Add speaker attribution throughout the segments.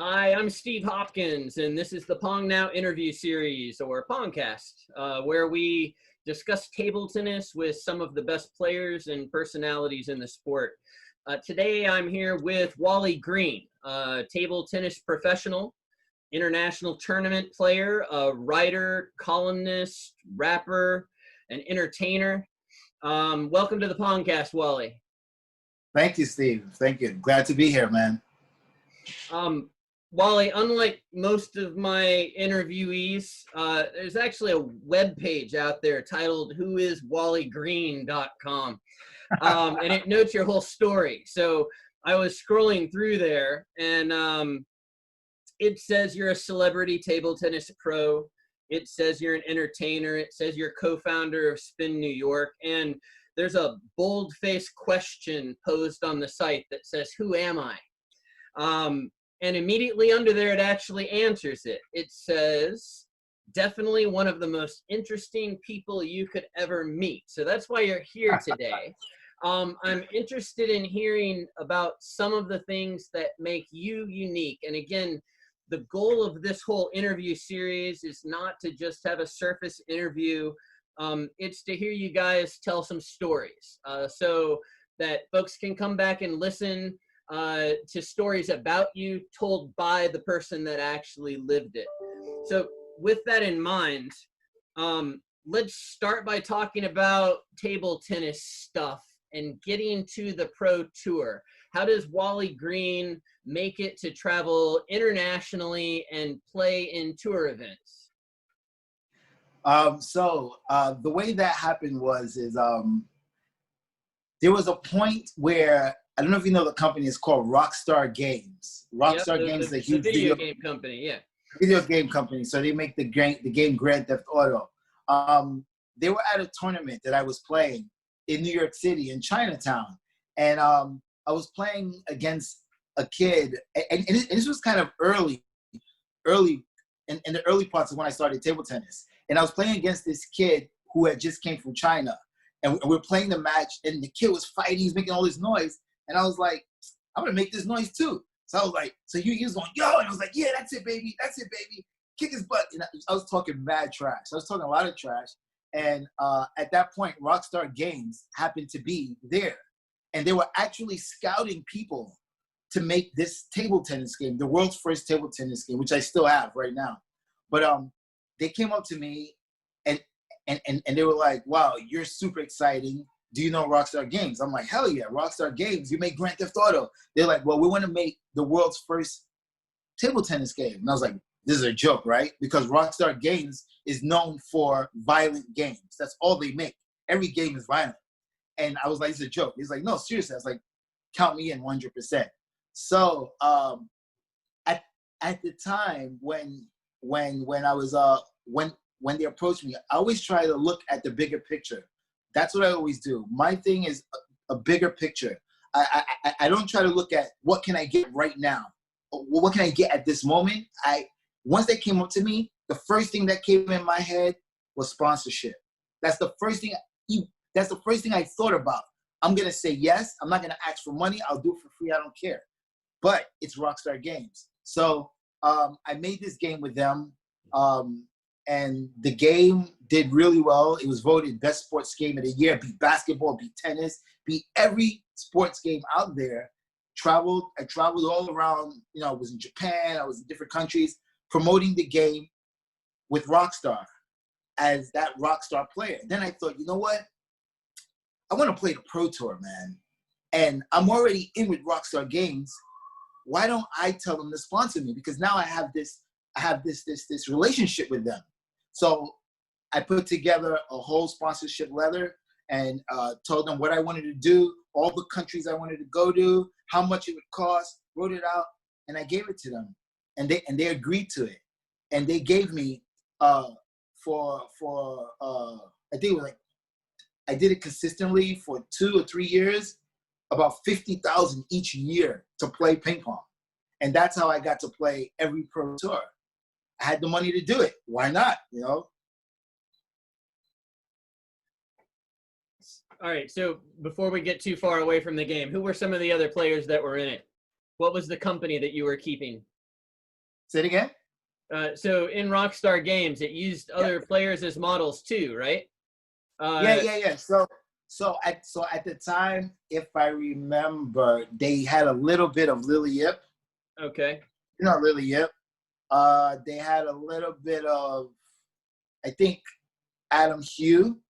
Speaker 1: Hi, I'm Steve Hopkins, and this is the PongNow interview series, or Pongcast, where we discuss table tennis with some of the best players and personalities in the sport. Today, I'm here with Wally Green, table tennis professional, international tournament player, a writer, columnist, rapper, and entertainer. Welcome to the Pongcast, Wally.
Speaker 2: Thank you, Steve. Thank you. Glad to be here, man.
Speaker 1: Wally, unlike most of my interviewees, there's actually a web page out there titled whoiswallygreen.com, and it notes your whole story. So I was scrolling through there, and it says you're a celebrity table tennis pro. It says you're an entertainer. It says you're co-founder of Spin New York, and there's a bold-faced question posed on the site that says, "Who am I?" And immediately under there, it actually answers it. It says, definitely one of the most interesting people you could ever meet. So that's why you're here today. I'm interested in hearing about some of the things that make you unique. And again, the goal of this whole interview series is not to just have a surface interview. It's to hear you guys tell some stories so that folks can come back and listen to stories about you told by the person that actually lived it. So with that in mind, let's start by talking about table tennis stuff and getting to the pro tour. How does Wally Green make it to travel internationally and play in tour events?
Speaker 2: The way that happened is there was a point where, I don't know if you know, the company is called Rockstar Games. Rockstar Games is a huge
Speaker 1: video game company, yeah.
Speaker 2: Video game company. So they make the game Grand Theft Auto. They were at a tournament that I was playing in New York City, in Chinatown. And I was playing against a kid, and this was kind of early in the early parts of when I started table tennis. And I was playing against this kid who had just came from China. And we were playing the match, and the kid was fighting, he's making all this noise. And I was like, I'm gonna make this noise too. So I was like, he was going, yo, and I was like, yeah, that's it, baby, kick his butt. And I was talking mad trash. I was talking a lot of trash. And at that point, Rockstar Games happened to be there. And they were actually scouting people to make this table tennis game, the world's first table tennis game, which I still have right now. But they came up to me and they were like, wow, you're super exciting. Do you know Rockstar Games? I'm like, hell yeah, Rockstar Games. You make Grand Theft Auto. They're like, well, we want to make the world's first table tennis game. And I was like, this is a joke, right? Because Rockstar Games is known for violent games. That's all they make. Every game is violent. And I was like, it's a joke. He's like, no, seriously. I was like, count me in 100%. So at the time when I was when they approached me, I always try to look at the bigger picture. That's what I always do. My thing is a bigger picture. I don't try to look at what can I get right now. What can I get at this moment? Once they came up to me, the first thing that came in my head was sponsorship. That's the first thing I thought about. I'm gonna say yes. I'm not gonna ask for money. I'll do it for free. I don't care. But it's Rockstar Games. So I made this game with them. And the game did really well. It was voted best sports game of the year, beat basketball, beat tennis, beat every sports game out there. I traveled all around, I was in Japan, I was in different countries, promoting the game with Rockstar as that Rockstar player. Then I thought, you know what? I want to play the Pro Tour, man. And I'm already in with Rockstar Games. Why don't I tell them to sponsor me? Because now I have this relationship with them. So I put together a whole sponsorship letter and told them what I wanted to do, all the countries I wanted to go to, how much it would cost, wrote it out, and I gave it to them. And they agreed to it. And they gave me I think it was like, I did it consistently for 2 or 3 years, about $50,000 each year to play ping pong. And that's how I got to play every pro tour. I had the money to do it. Why not,
Speaker 1: All right, so before we get too far away from the game, who were some of the other players that were in it? What was the company that you were keeping?
Speaker 2: Say it again.
Speaker 1: So in Rockstar Games, it used other players as models too, right?
Speaker 2: Yeah. So at the time, if I remember, they had a little bit of Lily Yip.
Speaker 1: Okay.
Speaker 2: You know Lily Yip. They had a little bit of, I think, Adam Hugh.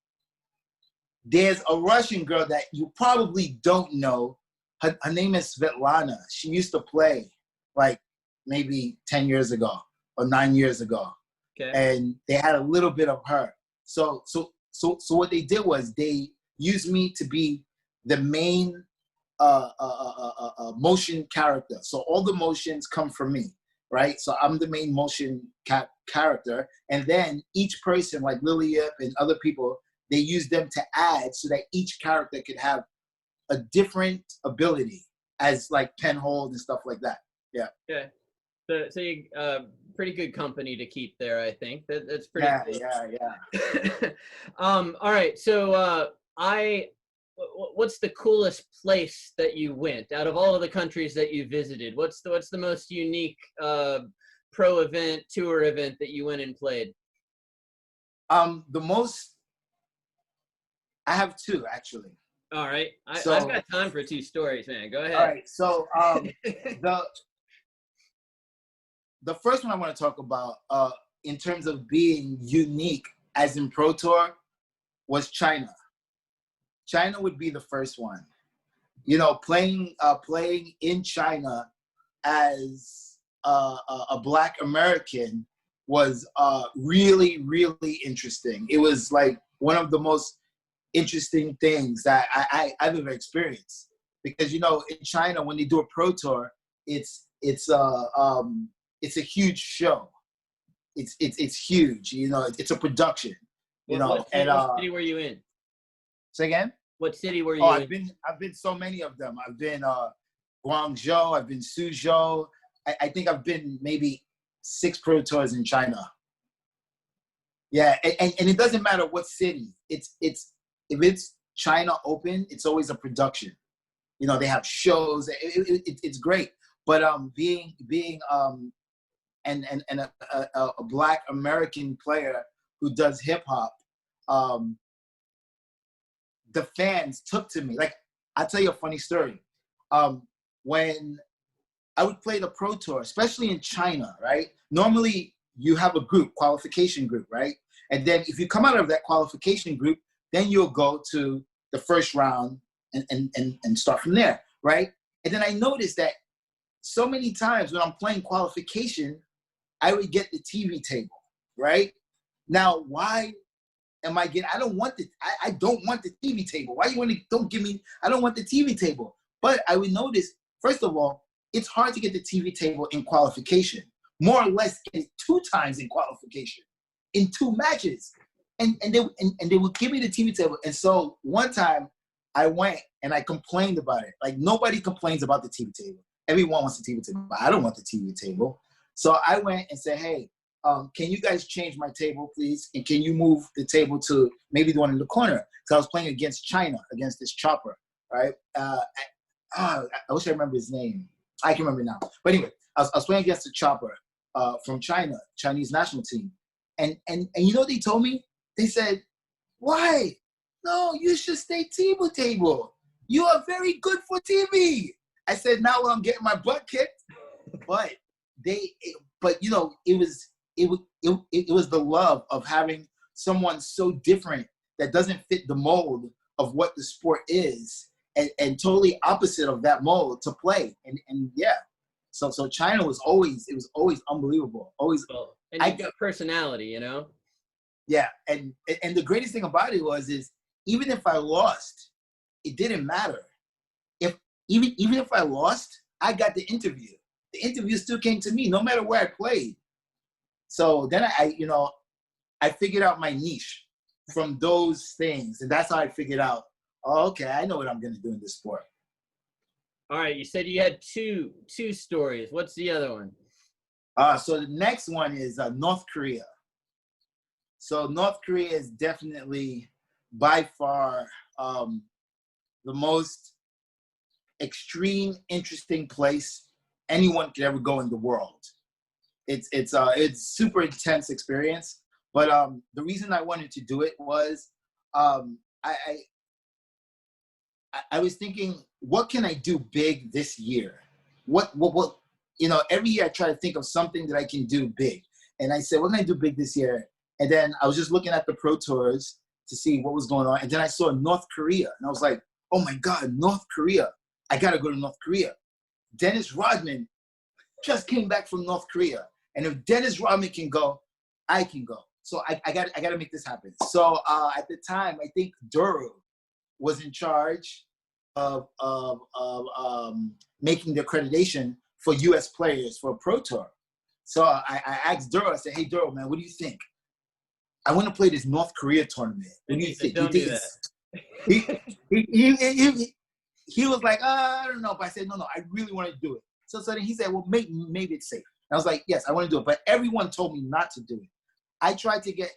Speaker 2: There's a Russian girl that you probably don't know. Her name is Svetlana. She used to play like maybe 10 years ago or 9 years ago.
Speaker 1: Okay.
Speaker 2: And they had a little bit of her. So what they did was they used me to be the main motion character. So all the motions come from me, right? So I'm the main motion character. And then each person, like Lily Yip and other people, they use them to add so that each character could have a different ability as like pen hold and stuff like that. Yeah.
Speaker 1: Okay. So you pretty good company to keep there, I think. That's pretty cool.
Speaker 2: Yeah.
Speaker 1: All right. So what's the coolest place that you went out of all of the countries that you visited? What's the most unique pro event, tour event that you went and played?
Speaker 2: The most, I have two actually.
Speaker 1: All right. I've got time for two stories, man. Go ahead.
Speaker 2: All right. So the first one I want to talk about in terms of being unique as in Pro Tour was China. China would be the first one. You know, playing in China as a Black American was really, really interesting. It was like one of the most interesting things that I've ever experienced. Because, you know, in China, when they do a Pro Tour, it's a huge show. It's huge. You know, it's a production. You know,
Speaker 1: what city were you in?
Speaker 2: Say again.
Speaker 1: What city were you in?
Speaker 2: I've been so many of them. I've been Guangzhou. I've been Suzhou. I think I've been maybe 6 Pro Tours in China. Yeah, and it doesn't matter what city. It's if it's China Open, it's always a production. You know, they have shows. It's great. But being and a Black American player who does hip hop, the fans took to me. Like, I'll tell you a funny story. When I would play the Pro Tour, especially in China, right? Normally you have a group, qualification group, right? And then if you come out of that qualification group, then you'll go to the first round and start from there, right? And then I noticed that so many times when I'm playing qualification, I would get the TV table, right? Now, why am I getting? I don't want the TV table. Why don't give me? I don't want the TV table. But I would notice, first of all, it's hard to get the TV table in qualification. More or less, get it 2 times in qualification, in 2 matches, and they would give me the TV table. And so one time, I went and I complained about it. Like, nobody complains about the TV table. Everyone wants the TV table, but I don't want the TV table. So I went and said, hey, can you guys change my table, please? And can you move the table to maybe the one in the corner? Because I was playing against China, against this chopper, right? I wish I remember his name. I can remember now. But anyway, I was playing against the chopper from China, Chinese national team. And you know what they told me? They said, why? No, you should stay table. You are very good for TV. I said, now I'm getting my butt kicked. But you know, it was the love of having someone so different that doesn't fit the mold of what the sport is, and totally opposite of that mold to play. And yeah, so China was always unbelievable. Always.
Speaker 1: Well, and you got personality, you know.
Speaker 2: Yeah, and the greatest thing about it is even if I lost, it didn't matter. Even if I lost, I got the interview. The interview still came to me, no matter where I played. So then I figured out my niche from those things, and that's how I figured out, oh, okay, I know what I'm going to do in this sport.
Speaker 1: All right, you said you had two stories. What's the other one?
Speaker 2: So the next one is North Korea. So North Korea is definitely by far the most extreme, interesting place anyone could ever go in the world. it's super intense experience. But the reason I wanted to do it was I was thinking, what can I do big this year? What every year I try to think of something that I can do big. And I said, what can I do big this year? And then I was just looking at the Pro Tours to see what was going on. And then I saw North Korea. And I was like, oh my God, North Korea. I got to go to North Korea. Dennis Rodman just came back from North Korea. And if Dennis Rodman can go, I can go. So I got to make this happen. So at the time, I think Duro was in charge of making the accreditation for U.S. players for a Pro Tour. So I asked Duro, I said, hey, Duro, man, what do you think? I want to play this North Korea tournament. What do you think?
Speaker 1: Don't do that.
Speaker 2: He was like, I don't know. But I said, no, I really want to do it. So then he said, well, maybe it's safe. And I was like, yes, I want to do it. But everyone told me not to do it. I tried to get,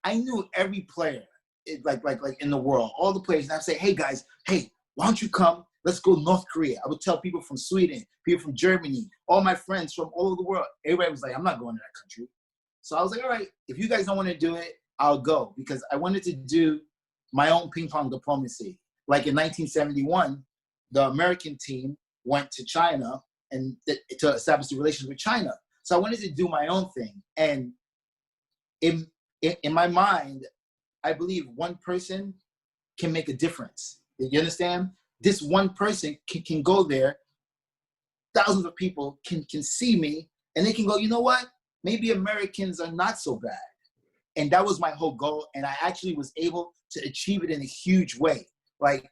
Speaker 2: I knew every player, like in the world, all the players. And I'd say, hey, guys, why don't you come? Let's go North Korea. I would tell people from Sweden, people from Germany, all my friends from all over the world. Everybody was like, I'm not going to that country. So I was like, all right, if you guys don't want to do it, I'll go. Because I wanted to do my own ping pong diplomacy. Like in 1971, the American team went to China and to establish the relations with China. So I wanted to do my own thing. And in my mind, I believe one person can make a difference. You understand? This one person can go there. Thousands of people can see me, and they can go, you know what? Maybe Americans are not so bad. And that was my whole goal. And I actually was able to achieve it in a huge way. Like,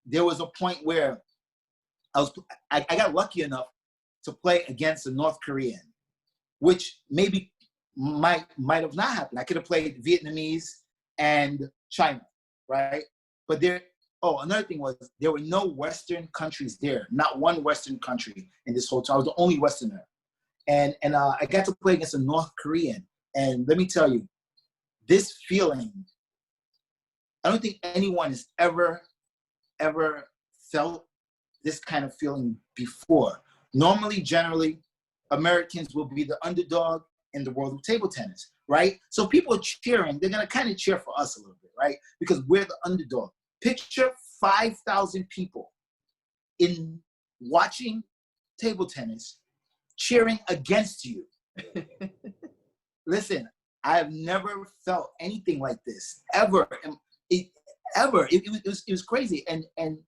Speaker 2: there was a point where I got lucky enough to play against a North Korean, which maybe might have not happened. I could have played Vietnamese and China, right? But another thing was there were no Western countries there, not one Western country in this whole time. I was the only Westerner. And I got to play against a North Korean. And let me tell you, this feeling, I don't think anyone has ever felt this kind of feeling before. Normally, generally, Americans will be the underdog in the world of table tennis, right? So people are cheering. They're going to kind of cheer for us a little bit, right? Because we're the underdog. Picture 5,000 people in watching table tennis cheering against you. Listen, I have never felt anything like this ever. It was crazy. And in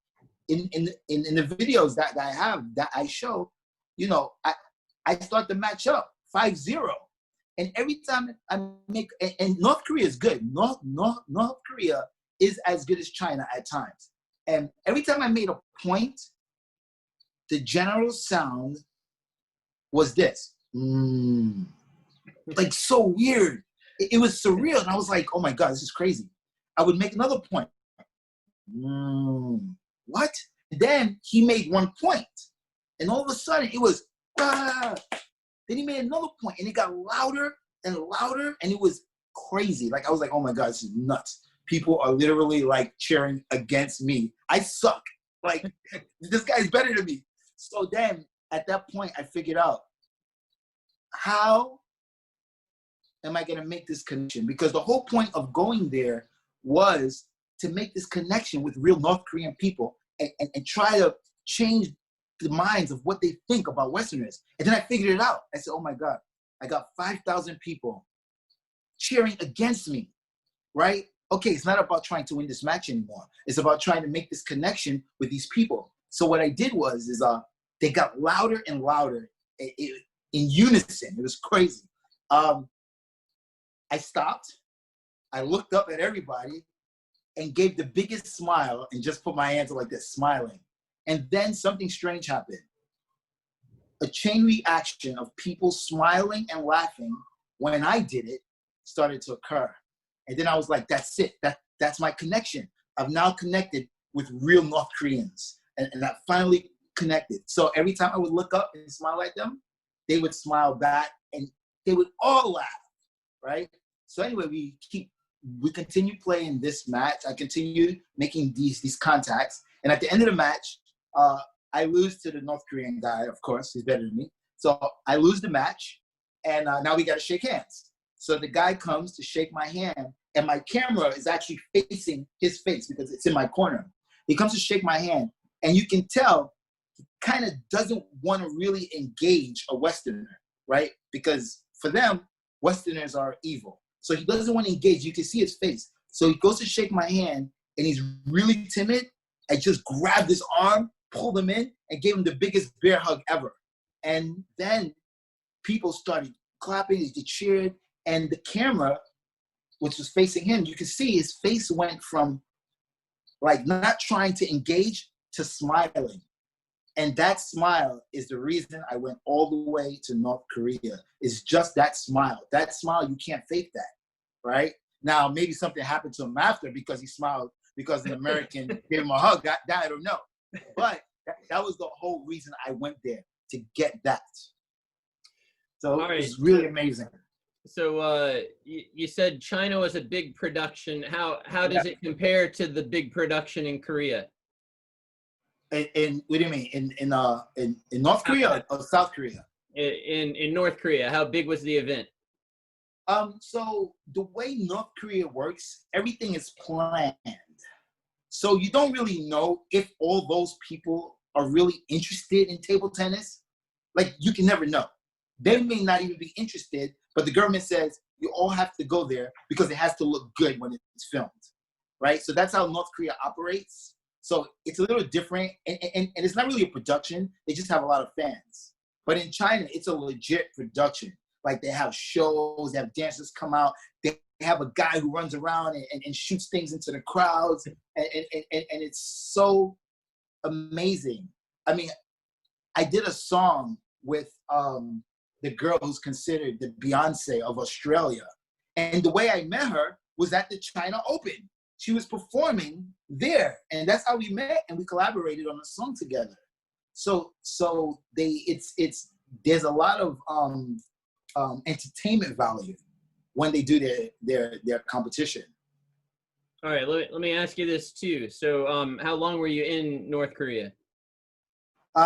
Speaker 2: the videos that I have, that I show, I start the match up 5-0. And every time I make, and North Korea is good. North Korea is as good as China at times. And every time I made a point, the general sound was this. Like, so weird. It was surreal. And I was like, oh my God, this is crazy. I would make another point. What? And then he made one point. And all of a sudden it was, ah. Then he made another point, and it got louder and louder, and it was crazy. Like, I was like, oh my God, this is nuts. People are literally like cheering against me. I suck. Like, this guy's better than me. So then at that point, I figured out, how am I going to make this connection? Because the whole point of going there was to make this connection with real North Korean people and try to change the minds of what they think about Westerners. And then I figured it out. I said, oh my God, I got 5,000 people cheering against me, right? Okay, it's not about trying to win this match anymore. It's about trying to make this connection with these people. So what I did was, they got louder and louder in unison. It was crazy. I stopped. I looked up at everybody and gave the biggest smile and just put my hands like this, smiling. And then something strange happened. A chain reaction of people smiling and laughing when I did it started to occur. And then I was like, that's it. That's my connection. I've now connected with real North Koreans. And I finally connected. So every time I would look up and smile at them, they would smile back and they would all laugh, right? So anyway, we continued playing this match. I continued making these contacts. And at the end of the match, I lose to the North Korean guy, of course, he's better than me. So I lose the match, and now we got to shake hands. So the guy comes to shake my hand, and my camera is actually facing his face because it's in my corner. He comes to shake my hand, and you can tell he kind of doesn't want to really engage a Westerner, right? Because for them, Westerners are evil. So he doesn't want to engage. You can see his face. So he goes to shake my hand, and he's really timid. I just grabbed his arm, pulled him in, and gave him the biggest bear hug ever. And then people started clapping, they cheered, and the camera, which was facing him, you could see his face went from like not trying to engage to smiling. And that smile is the reason I went all the way to North Korea. It's just that smile. That smile, you can't fake that, right? Now, maybe something happened to him after because he smiled because an American gave him a hug. That I don't know. But that was the whole reason I went there, to get that. So it was really amazing.
Speaker 1: So you said China was a big production. How does it compare to the big production in Korea?
Speaker 2: In what do you mean? In North Korea or South Korea?
Speaker 1: In North Korea, how big was the event?
Speaker 2: So the way North Korea works, everything is planned. So you don't really know if all those people are really interested in table tennis. Like, you can never know. They may not even be interested, but the government says you all have to go there because it has to look good when it's filmed, right? So that's how North Korea operates. So it's a little different, and it's not really a production. They just have a lot of fans. But in China, it's a legit production. Like, they have shows, they have dancers come out, they have a guy who runs around and shoots things into the crowds, and it's so amazing. I mean, I did a song with the girl who's considered the Beyonce of Australia. And the way I met her was at the China Open. She was performing there, and that's how we met, and we collaborated on a song together. So there's a lot of entertainment value when they do their competition.
Speaker 1: All right, let me ask you this too. So how long were you in North Korea?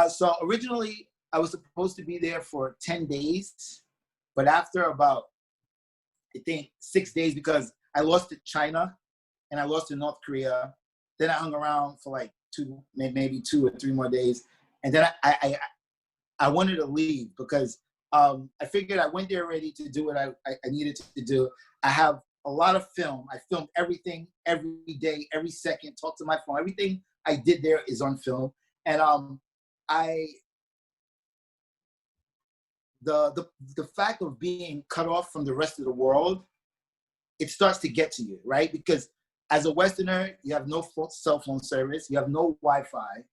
Speaker 2: So originally I was supposed to be there for 10 days, but after about, I think, 6 days, because I lost to China and I lost to North Korea, then I hung around for like maybe 2 or 3 more days. And then I wanted to leave because I figured I went there already to do what I needed to do. I have a lot of film. I filmed everything, every day, every second, talk to my phone. Everything I did there is on film. And the fact of being cut off from the rest of the world, it starts to get to you, right? Because as a Westerner, you have no cell phone service, you have no Wi-Fi,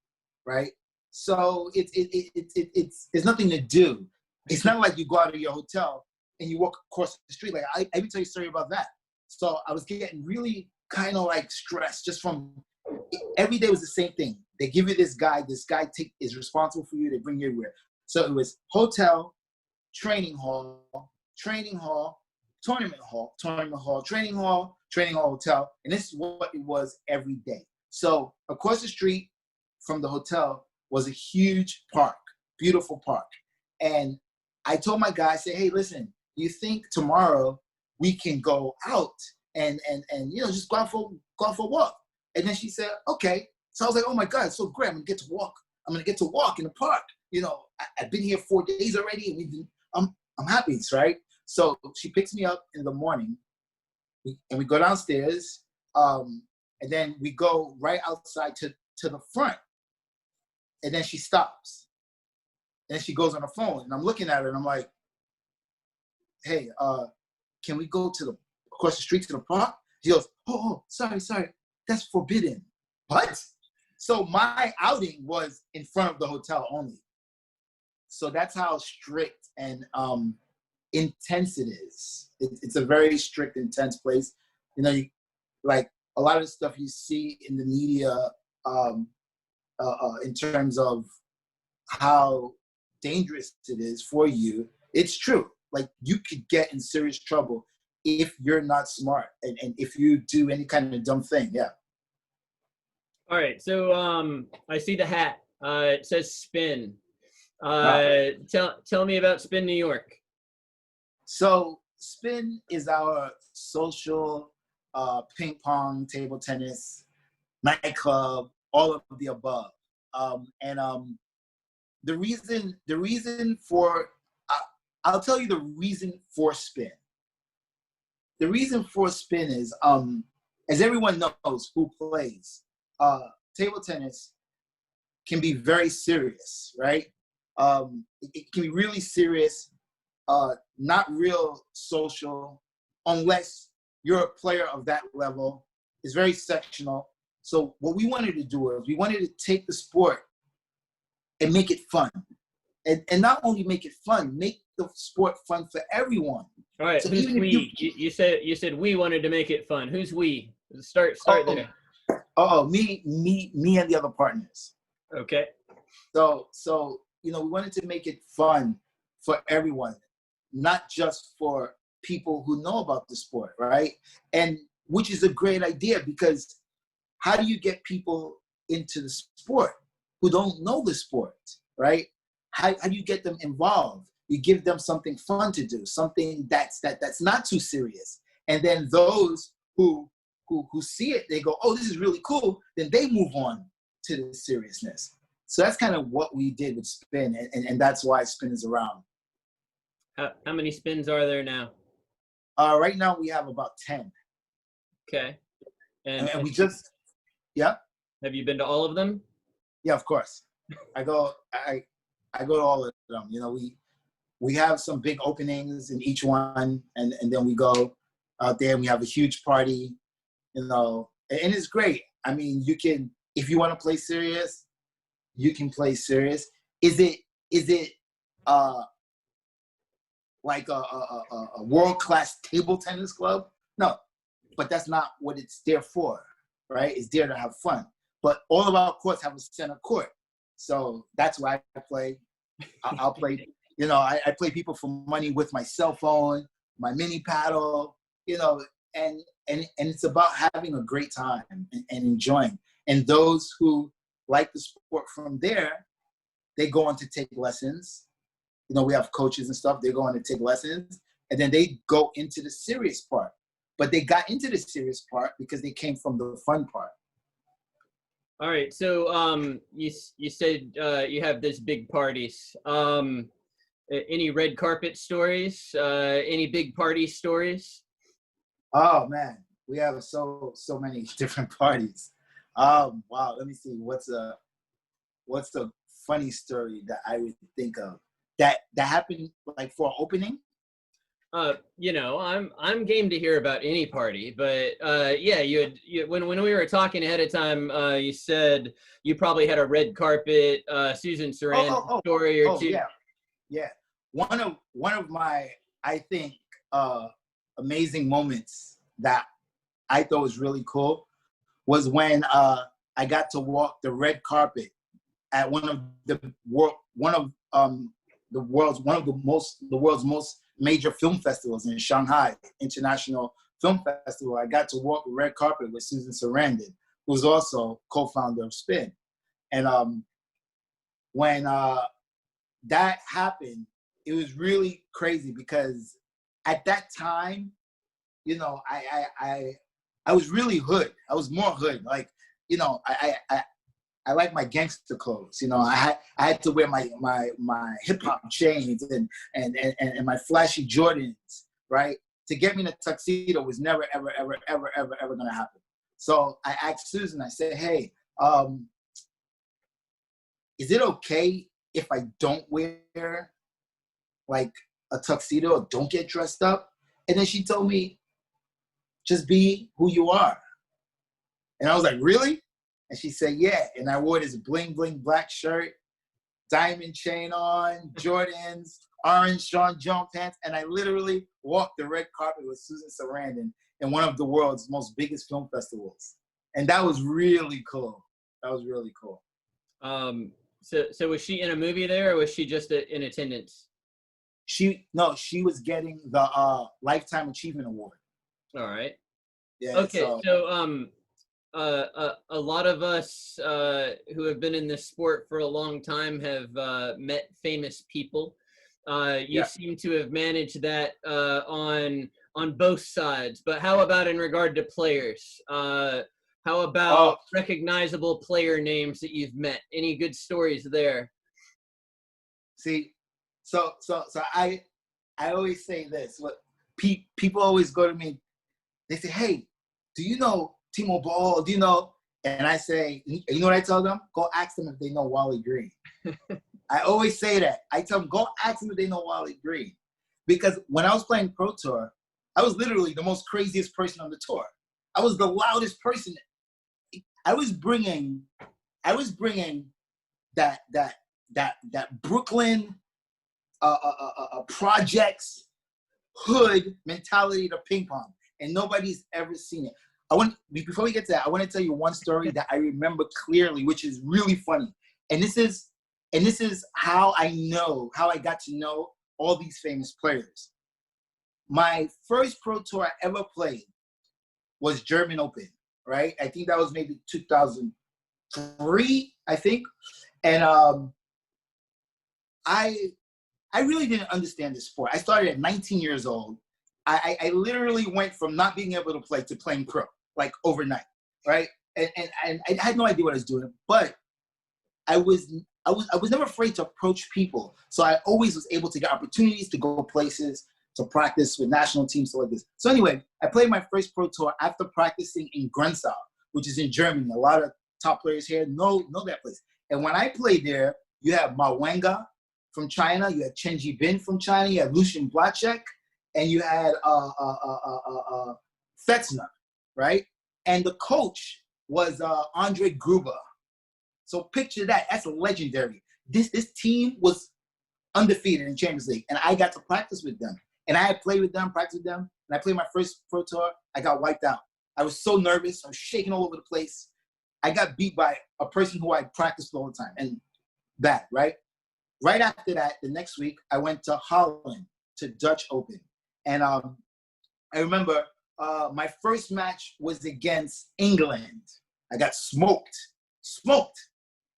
Speaker 2: right? So it's nothing to do. It's not like you go out of your hotel and you walk across the street. Like, I can tell you a story about that. So I was getting really kind of like stressed just from, every day was the same thing. They give you this guy is responsible for you, they bring you everywhere. So it was hotel, training hall, tournament hall, training hall, hotel. And this is what it was every day. So across the street from the hotel was a huge park, beautiful park. And I told my guy, I said, hey, listen, you think tomorrow we can go out and just go out for a walk? And then she said, okay. So I was like, oh my God, it's so great. I'm gonna get to walk. I'm gonna get to walk in the park. I've been here 4 days already, and I'm happy, right? So she picks me up in the morning, and we go downstairs, and then we go right outside to the front, and then she stops, and then she goes on the phone, and I'm looking at her, and I'm like, hey, can we go across the street to the park? She goes, oh, sorry, that's forbidden. What? So my outing was in front of the hotel only. So that's how strict and intense it is. It's a very strict, intense place. Like a lot of the stuff you see in the media in terms of how dangerous it is for you, it's true. Like, you could get in serious trouble if you're not smart and if you do any kind of dumb thing. Yeah.
Speaker 1: All right, so I see the hat. It says Spin.
Speaker 2: Wow.
Speaker 1: Tell me about Spin New York.
Speaker 2: So Spin is our social ping pong, table tennis, nightclub, all of the above. And the reason for I'll tell you the reason for Spin. The reason for Spin is as everyone knows who plays, table tennis can be very serious, right? It can be really serious, not real social, unless you're a player of that level. It's very sectional. So what we wanted to do is we wanted to take the sport and make it fun. And not only make it fun, make the sport fun for everyone.
Speaker 1: All right,
Speaker 2: So
Speaker 1: who's
Speaker 2: even
Speaker 1: we?
Speaker 2: if
Speaker 1: You said we wanted to make it fun. Who's we? Start there.
Speaker 2: Me and the other partners.
Speaker 1: Okay.
Speaker 2: So we wanted to make it fun for everyone, not just for people who know about the sport, right? And which is a great idea, because how do you get people into the sport who don't know the sport, right? How do you get them involved? You give them something fun to do, something that's not too serious. And then those who see it, they go, oh, this is really cool. Then they move on to the seriousness. So that's kind of what we did with Spin, and that's why Spin is around.
Speaker 1: How many spins are there now?
Speaker 2: Right now we have about 10.
Speaker 1: Okay.
Speaker 2: And we just, yeah.
Speaker 1: Have you been to all of them?
Speaker 2: Yeah, of course. I go to all of them. We have some big openings in each one, and then we go out there and we have a huge party, and it's great. I mean, you can, if you want to play serious, you can play serious. Is it like a world-class table tennis club? No, but that's not what it's there for, right? It's there to have fun. But all of our courts have a center court. So that's why I play. I'll play, I play people for money with my cell phone, my mini paddle, and it's about having a great time and enjoying. And those who like the sport from there, they go on to take lessons. We have coaches and stuff. They go on to take lessons, and then they go into the serious part. But they got into the serious part because they came from the fun part.
Speaker 1: All right. So you said you have this big parties. Any red carpet stories? Any big party stories?
Speaker 2: Oh man, we have so many different parties. Wow. Let me see. What's a funny story that I would think of that happened like for an opening?
Speaker 1: I'm game to hear about any party, but yeah, when we were talking ahead of time, you said you probably had a red carpet Susan Sarandon story or two.
Speaker 2: Yeah. One of my, I think, amazing moments that I thought was really cool was when I got to walk the red carpet at one of the world's most major film festivals in Shanghai International Film Festival. I got to walk the red carpet with Susan Sarandon, who's also co-founder of Spin. And when that happened, it was really crazy because at that time, I was really hood. I was more hood. Like, I like my gangster clothes. I had to wear my hip hop chains and my flashy Jordans, right? To get me in a tuxedo was never ever gonna happen. So I asked Susan. I said, "Hey, is it okay if I don't wear like a tuxedo or don't get dressed up?" And then she told me, "Just be who you are." And I was like, "Really?" And she said, "Yeah." And I wore this bling bling black shirt, diamond chain on, Jordans, orange Sean John pants, and I literally walked the red carpet with Susan Sarandon in one of the world's most biggest film festivals. And that was really cool.
Speaker 1: So was she in a movie there, or was she just in attendance?
Speaker 2: She was getting the Lifetime Achievement Award.
Speaker 1: All right.
Speaker 2: Yeah.
Speaker 1: Okay. So a lot of us who have been in this sport for a long time have met famous people. You seem to have managed that on both sides. But how about in regard to players? How about recognizable player names that you've met? Any good stories there?
Speaker 2: See, so I always say this. What people always go to me, they say, "Hey, do you know Timo Ball? Do you know?" And I say, you know what I tell them? Go ask them if they know Wally Green. I always say that. I tell them, go ask them if they know Wally Green. Because when I was playing Pro Tour, I was literally the most craziest person on the tour. I was the loudest person. I was bringing that Brooklyn projects hood mentality to ping pong, and nobody's ever seen it. Before we get to that, I want to tell you one story that I remember clearly, which is really funny. And this is how I got to know all these famous players. My first Pro Tour I ever played was German Open, right? I think that was maybe 2003, I think. And I really didn't understand this sport. I started at 19 years old. I literally went from not being able to play to playing pro, like overnight, right? And I had no idea what I was doing, but I was never afraid to approach people. So I always was able to get opportunities to go places, to practice with national teams, stuff like this. So anyway, I played my first Pro Tour after practicing in Grenzau, which is in Germany. A lot of top players here know that place. And when I played there, you have Ma Wenga from China, you had Chen Jibin from China, you had Lucian Blacek, and you had Fetzner, right? And the coach was Andre Gruber. So picture that. That's legendary. This team was undefeated in Champions League, and I got to practice with them. And I had played with them, practiced with them, and I played my first Pro Tour. I got wiped out. I was so nervous. I was shaking all over the place. I got beat by a person who I practiced all the time, and bad, right? Right after that, the next week, I went to Holland, to Dutch Open. And I remember my first match was against England. I got smoked.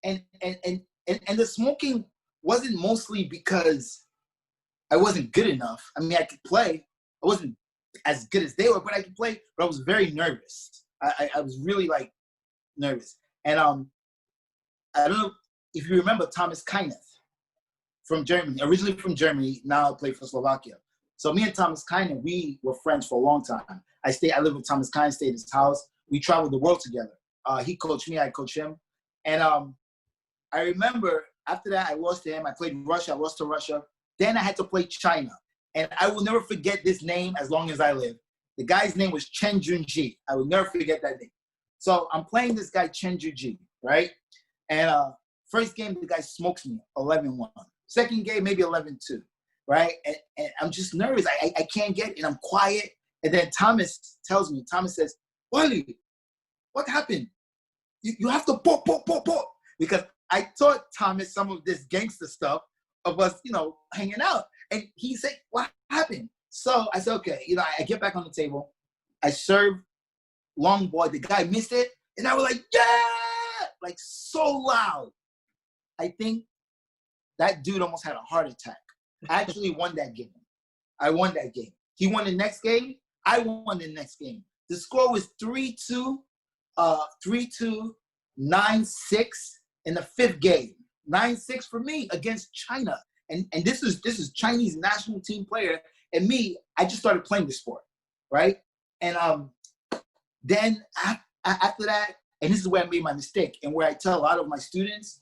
Speaker 2: And the smoking wasn't mostly because I wasn't good enough. I mean, I could play. I wasn't as good as they were, but I could play. But I was very nervous. I was really, like, nervous. And I don't know if you remember Thomas Kyneth from Germany, originally from Germany, now I play for Slovakia. So me and Thomas Kyneth, we were friends for a long time. I lived with Thomas Kyneth, stayed at his house. We traveled the world together. He coached me, I coached him. And I remember after that, I lost to him. I played Russia, I lost to Russia. Then I had to play China. And I will never forget this name as long as I live. The guy's name was Chen Junji. I will never forget that name. So I'm playing this guy, Chen Junji, right? And first game, the guy smokes me 11-1. Second game, maybe 11-2, right? And I'm just nervous. I can't get it, and I'm quiet. And then Thomas tells me, Thomas says, Wally, what happened? You have to pop. Because I taught Thomas some of this gangster stuff of us, hanging out. And he said, what happened? So I said, okay, I get back on the table. I serve long ball. The guy missed it. And I was like, yeah, like so loud. I think that dude almost had a heart attack. I actually won that game. I won that game. He won the next game. I won the next game. The score was 3-2, 3-2, 9-6 in the fifth game. 9-6 for me against China. And this is Chinese national team player. And me, I just started playing the sport, right? And then after that, and this is where I made my mistake, and where I tell a lot of my students,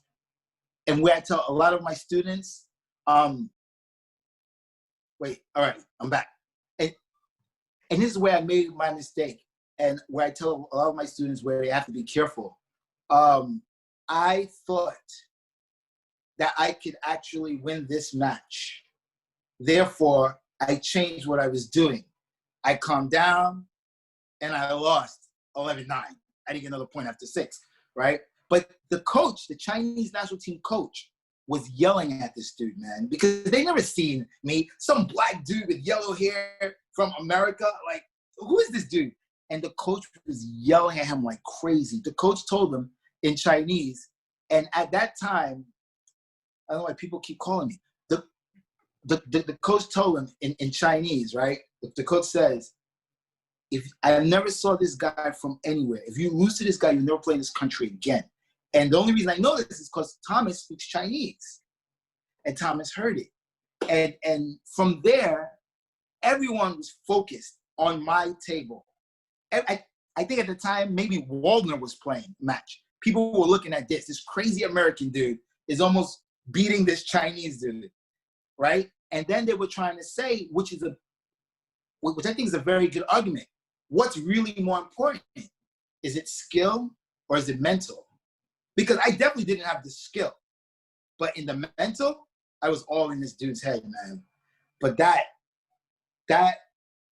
Speaker 2: wait, all right, I'm back. And this is where I made my mistake, and where I tell a lot of my students where they have to be careful. I thought that I could actually win this match. Therefore, I changed what I was doing. I calmed down, and I lost 11-9. I didn't get another point after 6, right? But the coach, the Chinese national team coach, was yelling at this dude, man, because they never seen me, some black dude with yellow hair from America. Like, who is this dude? and the coach was yelling at him like crazy. The coach told him in Chinese, and at that time, I don't know why people keep calling me. The coach told him in Chinese, right? The coach says, if I never saw this guy from anywhere, if you lose to this guy, you never play in this country again. And the only reason I know this is because Thomas speaks Chinese, and Thomas heard it. And from there, everyone was focused on my table. I think at the time, maybe Waldner was playing match. People were looking at this crazy American dude is almost beating this Chinese dude, right? And then they were trying to say, which I think is a very good argument. What's really more important? Is it skill or is it mental? Because I definitely didn't have the skill, but in the mental, I was all in this dude's head, man. But that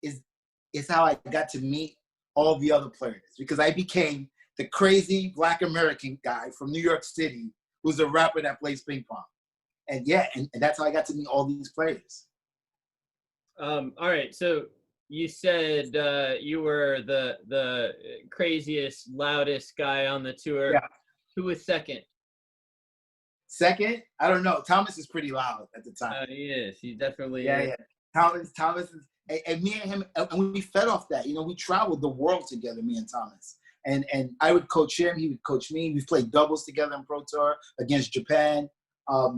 Speaker 2: is how I got to meet all the other players, because I became the crazy Black American guy from New York City who's a rapper that plays ping pong. And yeah, and that's how I got to meet all these players.
Speaker 1: All right, so you said you were the craziest, loudest guy on the tour.
Speaker 2: Yeah.
Speaker 1: Who was second?
Speaker 2: Second, I don't know. Thomas is pretty loud at the time.
Speaker 1: He is. He definitely
Speaker 2: Yeah,
Speaker 1: is.
Speaker 2: yeah. Thomas is, and me and him, and we fed off that. You know, we traveled the world together, me and Thomas. And I would coach him, he would coach me. We played doubles together in Pro Tour against Japan. Like,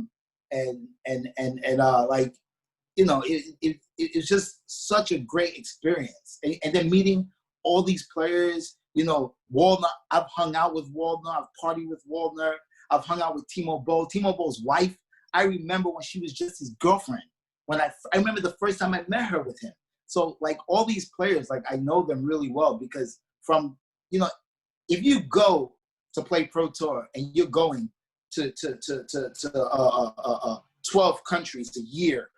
Speaker 2: you know, it was just such a great experience. And then meeting all these players, you know, Waldner, I've hung out with Waldner, I've partied with Waldner, I've hung out with Timo Boll. Timo Boll's wife, I remember when she was just his girlfriend. When I remember the first time I met her with him. So like all these players, like I know them really well, because from, you know, if you go to play Pro Tour and you're going to 12 countries a year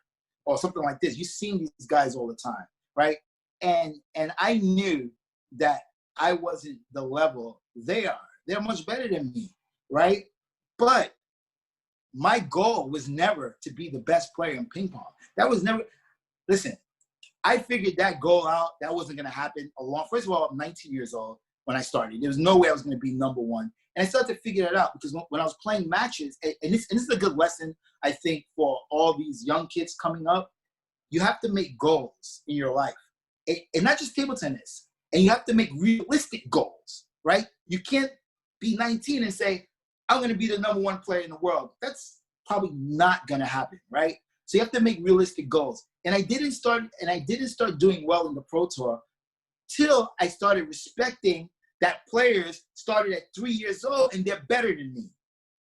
Speaker 2: or something like this, you've seen these guys all the time, right? And I knew that I wasn't the level they are. They're much better than me, right? But my goal was never to be the best player in ping pong. That was never, listen, I figured that goal out. That wasn't going to happen first of all, I'm 19 years old when I started. There was no way I was going to be number one. And I started to figure that out because when I was playing matches, and this is a good lesson, I think, for all these young kids coming up, you have to make goals in your life. And not just table tennis. And you have to make realistic goals, right? You can't be 19 and say, I'm going to be the number one player in the world. That's probably not going to happen, right? So you have to make realistic goals. And I didn't start doing well in the Pro Tour till I started respecting that players started at 3 years old and they're better than me.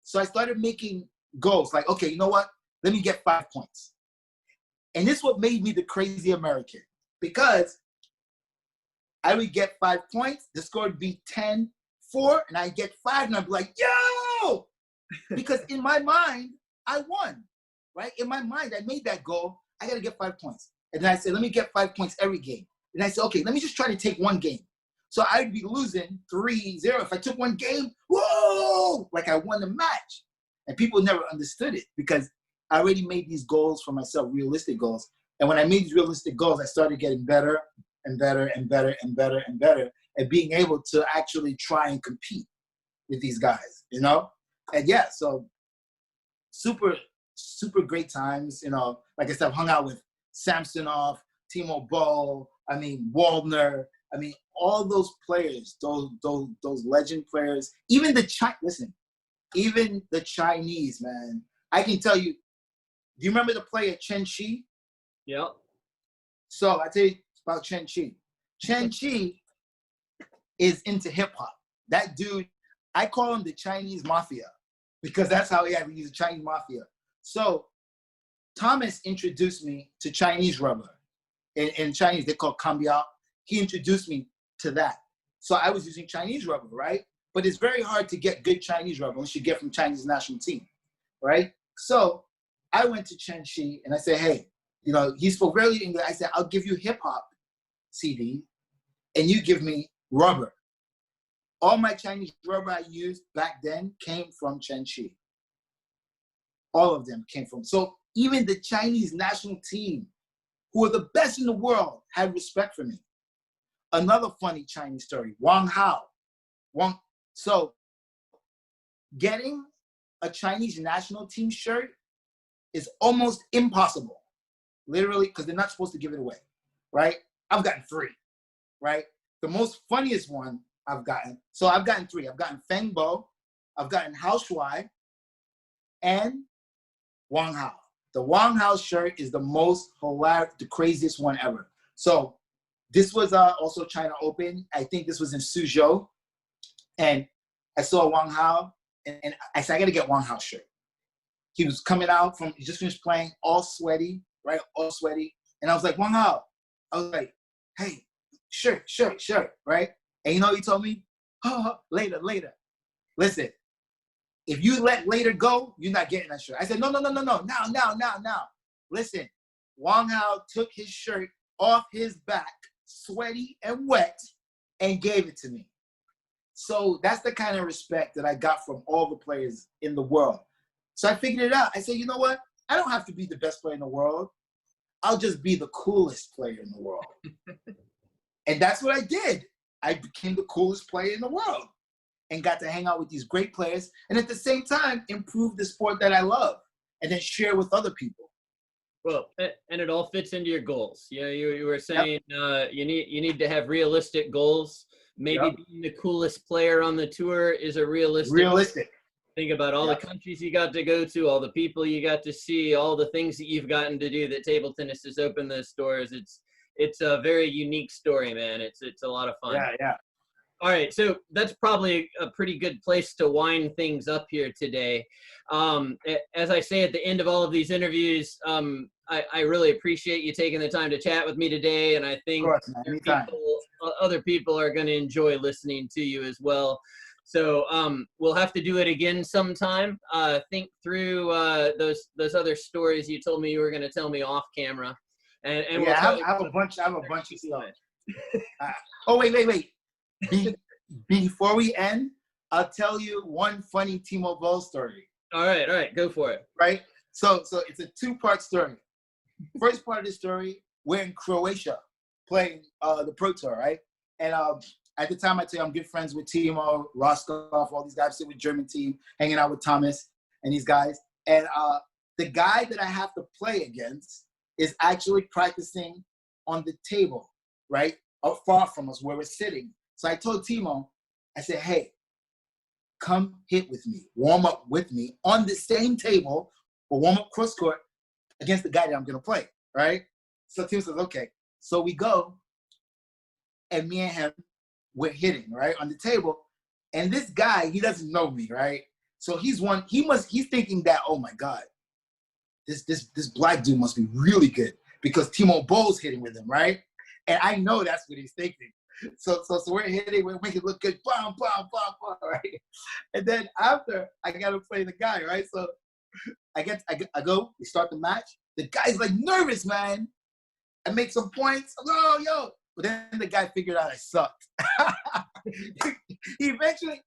Speaker 2: So I started making goals like, okay, you know what? Let me get 5 points. And this is what made me the crazy American, because I would get 5 points, the score would be 10-4, and I get 5, and I'd be like, yo! Because in my mind, I won, right? In my mind, I made that goal. I got to get 5 points. And then I said, let me get 5 points every game. And I said, okay, let me just try to take one game. So I'd be losing 3-0. If I took one game, whoa, like I won the match. And people never understood it because I already made these goals for myself, realistic goals. And when I made these realistic goals, I started getting better and better and better and better and better at being able to actually try and compete with these guys, you know? And yeah, so super, super great times, you know. Like I said, I've hung out with Samsonov, Timo Boll, I mean, Waldner, I mean, all those players, those legend players, even even the Chinese, man. I can tell you, do you remember the player Chen Chi?
Speaker 1: Yep.
Speaker 2: So I tell you about Chen Chi. Chen Chi is into hip hop. That dude, I call him the Chinese mafia because that's how he acts. He's a Chinese mafia. So Thomas introduced me to Chinese rubber. In Chinese, they call kambiao. He introduced me to that. So I was using Chinese rubber, right? But it's very hard to get good Chinese rubber unless you get from Chinese national team, right? So I went to Chen Chi and I said, hey, you know, he spoke very English. I said, I'll give you hip hop CD and you give me rubber. All my Chinese rubber I used back then came from Chen Chi. All of them came from. So even the Chinese national team, who are the best in the world, had respect for me. another funny Chinese story. Wang Hao. So getting a Chinese national team shirt is almost impossible, literally, because they're not supposed to give it away, right? I've gotten 3, right? The most funniest one I've gotten 3. I've gotten Feng Bo, I've gotten Hao Shuai, and Wang Hao. The Wang Hao shirt is the most hilarious, the craziest one ever. So this was also China Open. I think this was in Suzhou. And I saw Wang Hao, and I said, I got to get Wang Hao shirt. He was coming out he just finished playing, all sweaty, right? All sweaty. And I was like, Wang Hao. I was like, hey, shirt, right? And you know what he told me? Oh, later. Listen, if you let later go, you're not getting that shirt. I said, no, now. Listen, Wang Hao took his shirt off his back, sweaty and wet, and gave it to me. So that's the kind of respect that I got from all the players in the world. So I figured it out. I said, you know what? I don't have to be the best player in the world. I'll just be the coolest player in the world. And that's what I did. I became the coolest player in the world and got to hang out with these great players and at the same time improve the sport that I love and then share with other people.
Speaker 1: Well, and it all fits into your goals. You were saying you need to have realistic goals. Maybe being the coolest player on the tour is a realistic. Think about all the countries you got to go to, all the people you got to see, all the things that you've gotten to do that table tennis has opened those doors. It's a very unique story, man. It's a lot of fun.
Speaker 2: Yeah.
Speaker 1: All right, so that's probably a pretty good place to wind things up here today. As I say at the end of all of these interviews, I really appreciate you taking the time to chat with me today, and I think other people are going to enjoy listening to you as well. So we'll have to do it again sometime. Think through those other stories you told me you were going to tell me off camera, and
Speaker 2: I have a bunch of stuff. Oh wait. Before we end, I'll tell you one funny Timo Boll story.
Speaker 1: All right, go for it.
Speaker 2: Right? So it's a 2-part story. First part of the story, we're in Croatia playing the Pro Tour, right? And at the time, I tell you, I'm good friends with Timo, Rostov, all these guys, sit with German team, hanging out with Thomas and these guys. And the guy that I have to play against is actually practicing on the table, right? Up far from us where we're sitting. So I told Timo, I said, hey, come hit with me, warm up with me on the same table, or warm up cross court against the guy that I'm going to play, right? So Timo says, okay. So we go, and me and him, we're hitting, right, on the table. And this guy, he doesn't know me, right? So he's thinking that, oh my God, this black dude must be really good because Timo Boll's hitting with him, right? And I know that's what he's thinking. So we're hitting, we're making it look good, bam, right? And then after, I got to play the guy, right? So I go, we start the match. The guy's like nervous, man. I make some points. Oh, yo. But then the guy figured out I sucked. he eventually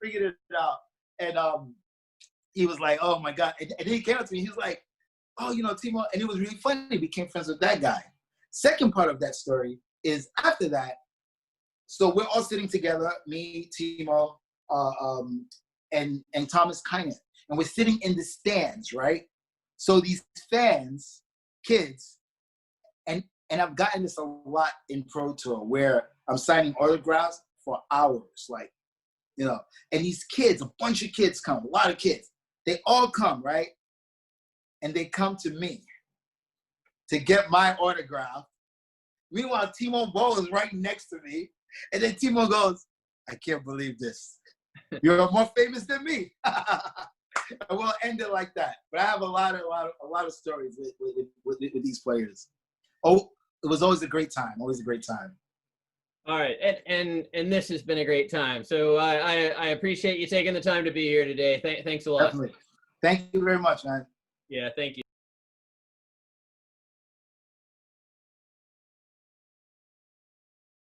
Speaker 2: figured it out. And he was like, oh my God. And then he came up to me, he was like, oh, Timo, and it was really funny. He became friends with that guy. Second part of that story is after that, so we're all sitting together, me, Timo, and Thomas Kynan, and we're sitting in the stands, right? So these fans, kids, and I've gotten this a lot in Pro Tour where I'm signing autographs for hours, and these kids, a bunch of kids come, a lot of kids, they all come, right? And they come to me to get my autograph. Meanwhile, Timo Boll is right next to me. And then Timo goes, I can't believe this. You're more famous than me. And we'll end it like that. But I have a lot of stories with these players. Oh, it was always a great time. Always a great time.
Speaker 1: All right, and this has been a great time. So I appreciate you taking the time to be here today. Thanks a lot.
Speaker 2: Definitely. Thank you very much, man.
Speaker 1: Yeah, thank you.